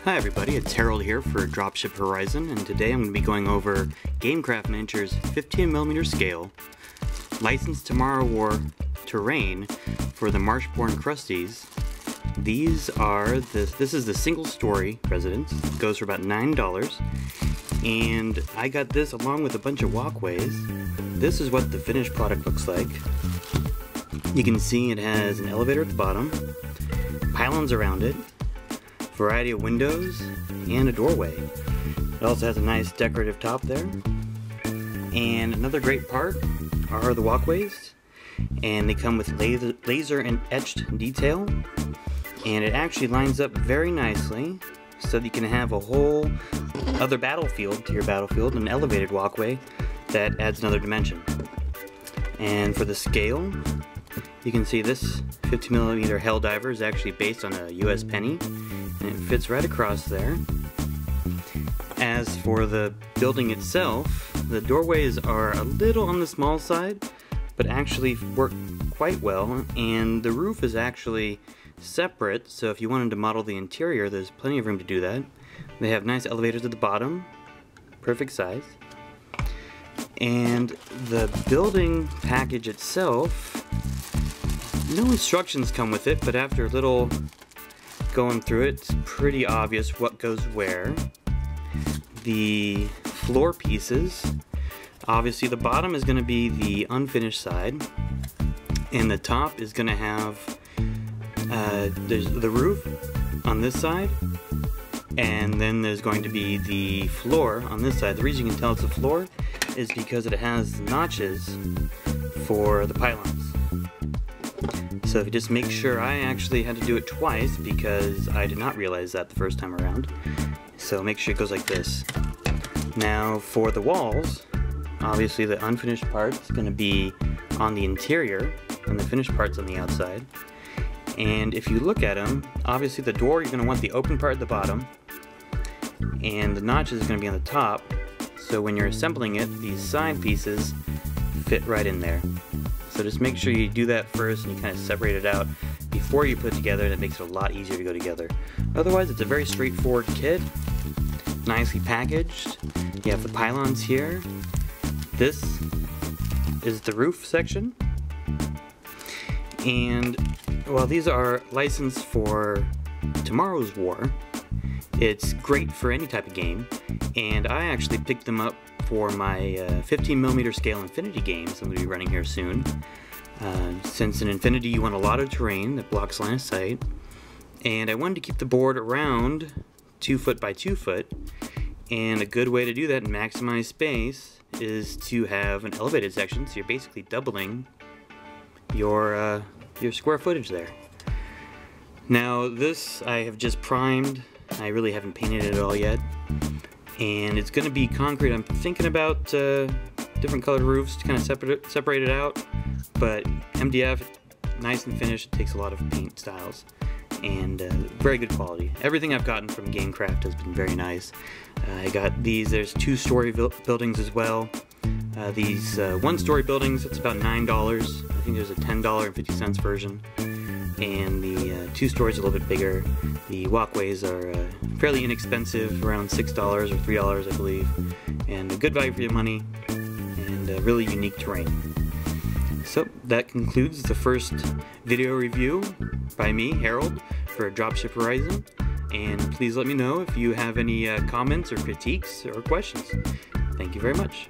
Hi everybody, it's Harold here for Dropship Horizon, and today I'm going to be going over Gamecraft Miniatures 15mm scale, licensed Tomorrow War terrain for the Marshborn Crusties. This is the single story residence. It goes for about $9, and I got this along with a bunch of walkways. This is what the finished product looks like. You can see it has an elevator at the bottom, pylons around it, variety of windows, and a doorway. It also has a nice decorative top there. And another great part are the walkways, and they come with laser and etched detail, and it actually lines up very nicely so that you can have a whole other battlefield to your battlefield, an elevated walkway that adds another dimension. And for the scale, you can see this 50mm Helldiver is actually based on a US penny, and it fits right across there. As for the building itself, the doorways are a little on the small side, but actually work quite well, and the roof is actually separate, so if you wanted to model the interior, there's plenty of room to do that. They have nice elevators at the bottom, perfect size. And the building package itself, no instructions come with it, but after a little going through it, it's pretty obvious what goes where. The floor pieces, obviously the bottom is going to be the unfinished side, and the top is going to have there's the roof on this side, and then there's going to be the floor on this side. The reason you can tell it's a floor is because it has notches for the pylons. So if you just make sure, I actually had to do it twice because I did not realize that the first time around. So make sure it goes like this. Now for the walls, obviously the unfinished part is going to be on the interior and the finished part's on the outside. And if you look at them, obviously the door, you're going to want the open part at the bottom, and the notches is going to be on the top. So when you're assembling it, these side pieces fit right in there. So just make sure you do that first and you kind of separate it out before you put it together. That makes it a lot easier to go together. Otherwise, it's a very straightforward kit, nicely packaged. You have the pylons here. This is the roof section. And while these are licensed for Tomorrow's War, it's great for any type of game, and I actually picked them up for my 15mm scale Infinity games I'm going to be running here soon. Since in Infinity you want a lot of terrain that blocks line of sight, and I wanted to keep the board around 2 foot by 2 foot, and a good way to do that and maximize space is to have an elevated section, so you're basically doubling your square footage there. Now this I have just primed. I really haven't painted it at all yet, and it's going to be concrete. I'm thinking about different colored roofs to kind of separate it out, but MDF, nice and finished, it takes a lot of paint styles, and very good quality. Everything I've gotten from Gamecraft has been very nice. I got these, there's 2-story buildings as well. These 1-story buildings, it's about $9. I think there's a $10.50 version. And the 2 stories are a little bit bigger. The walkways are fairly inexpensive, around $6 or $3 I believe, and a good value for your money, and really unique terrain. So that concludes the first video review by me, Harold, for Dropship Horizon, and please let me know if you have any comments or critiques or questions. Thank you very much.